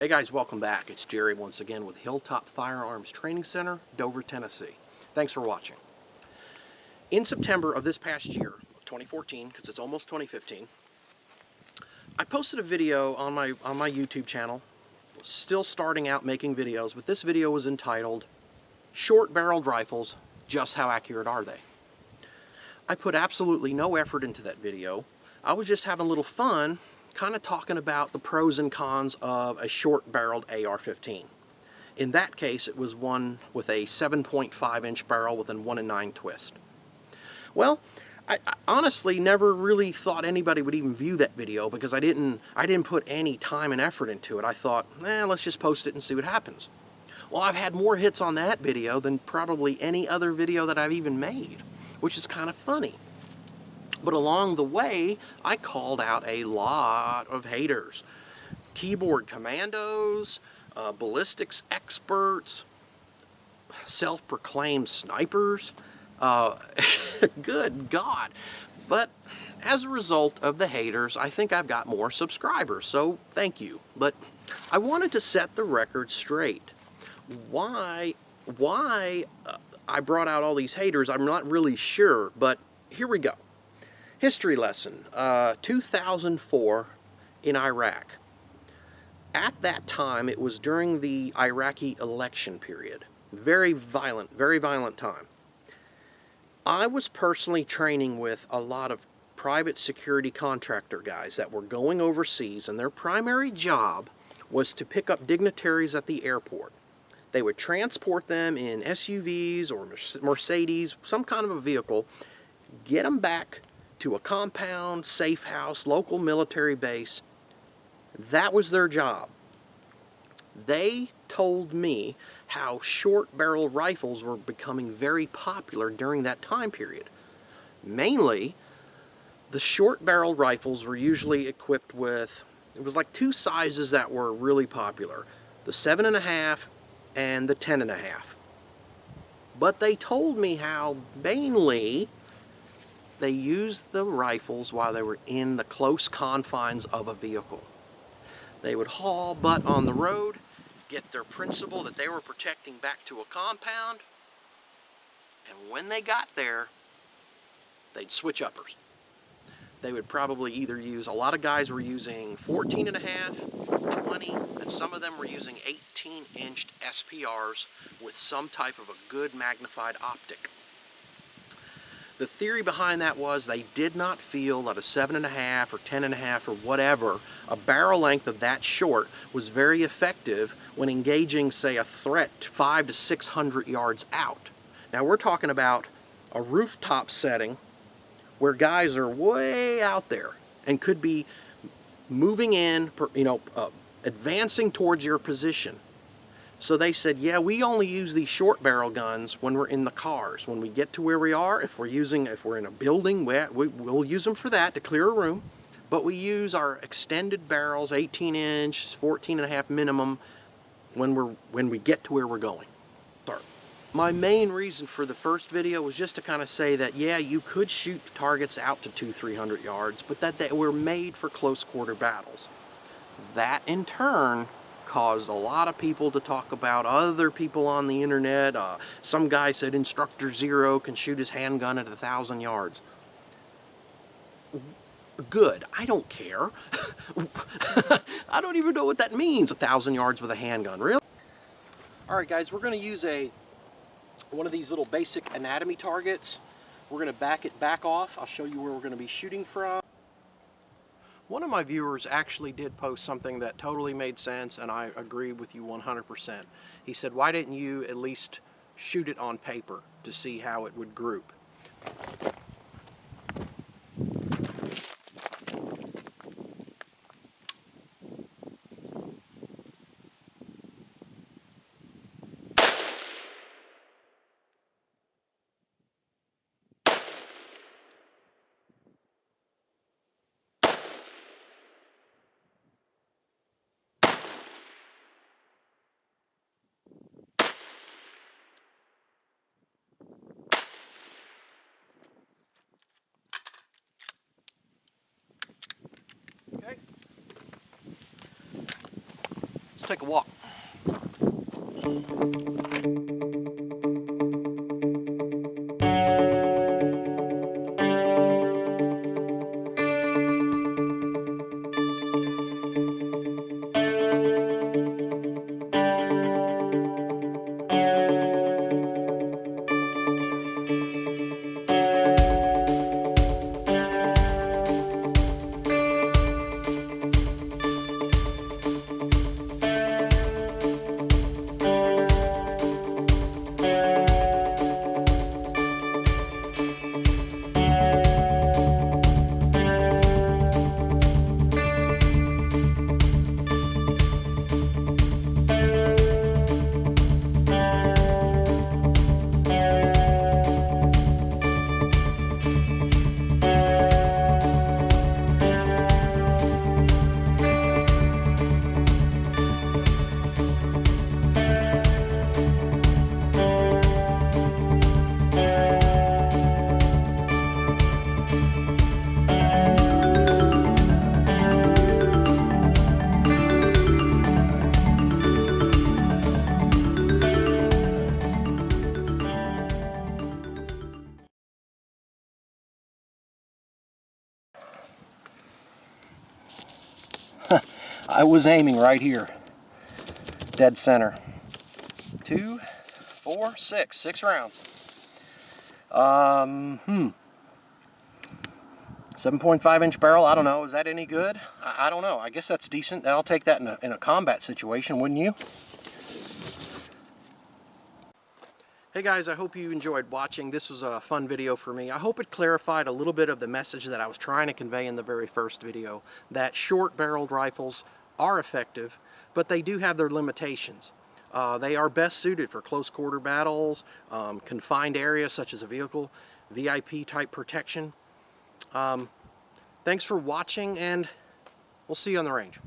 Hey guys, welcome back. It's Jerry once again with Hilltop Firearms Training Center, Dover, Tennessee. Thanks for watching. In September of this past year, 2014, because it's almost 2015, I posted a video on my YouTube channel. Still starting out making videos, but this video was entitled Short-Barreled Rifles, Just How Accurate Are They? I put absolutely no effort into that video. I was just having a little fun, kind of talking about the pros and cons of a short-barreled AR-15. In that case, it was one with a 7.5-inch barrel with a 1 9 twist. Well, I honestly never really thought anybody would even view that video because I didn't put any time and effort into it. I thought, let's just post it and see what happens. Well, I've had more hits on that video than probably any other video that I've even made, which is kind of funny. But along the way, I called out a lot of haters. Keyboard commandos, ballistics experts, self-proclaimed snipers. Good God. But as a result of the haters, I think I've got more subscribers, so thank you. But I wanted to set the record straight. Why I brought out all these haters, I'm not really sure, but here we go. History lesson, 2004 in Iraq. At that time, it was during the Iraqi election period. Very violent time. I was personally training with a lot of private security contractor guys that were going overseas, and their primary job was to pick up dignitaries at the airport. They would transport them in SUVs or Mercedes, some kind of a vehicle, get them back to a compound, safe house, local military base. That was their job. They told me how short barrel rifles were becoming very popular during that time period. Mainly, the short barrel rifles were usually equipped with, it was like two sizes that were really popular, the 7.5 and the 10.5. But they told me how mainly they used the rifles while they were in the close confines of a vehicle. They would haul butt on the road, get their principal that they were protecting back to a compound, and when they got there, they'd switch uppers. They would probably either use, a lot of guys were using 14.5, 20, and some of them were using 18-inch SBRs with some type of a good magnified optic. The theory behind that was they did not feel that a 7.5 or 10.5 or whatever, a barrel length of that short, was very effective when engaging, say, a threat 500 to 600 yards out. Now we're talking about a rooftop setting where guys are way out there and could be moving in, advancing towards your position. So they said, yeah, we only use these short barrel guns when we're in the cars. When we get to where we are, if we're in a building, we'll use them for that to clear a room. But we use our extended barrels, 18-inch, 14.5 minimum, when we get to where we're going. Sorry. My main reason for the first video was just to kind of say that, yeah, you could shoot targets out to 200-300 yards, but that they were made for close quarter battles. That, in turn, caused a lot of people to talk about other people on the internet. Some guy said Instructor Zero can shoot his handgun at 1,000 yards. Good. I don't care. I don't even know what that means, 1,000 yards with a handgun. Really? Alright guys, we're going to use one of these little basic anatomy targets. We're going to back off. I'll show you where we're going to be shooting from. One of my viewers actually did post something that totally made sense, and I agree with you 100%. He said, why didn't you at least shoot it on paper to see how it would group? Let's take a walk. I was aiming right here, dead center. 2, 4, 6, 6 rounds. 7.5 inch barrel. I don't know. Is that any good? I don't know. I guess that's decent. I'll take that in a combat situation, wouldn't you? Hey guys, I hope you enjoyed watching. This was a fun video for me. I hope it clarified a little bit of the message that I was trying to convey in the very first video, that short-barreled rifles are effective, but they do have their limitations. They are best suited for close-quarter battles, confined areas such as a vehicle, VIP-type protection. Thanks for watching, and we'll see you on the range.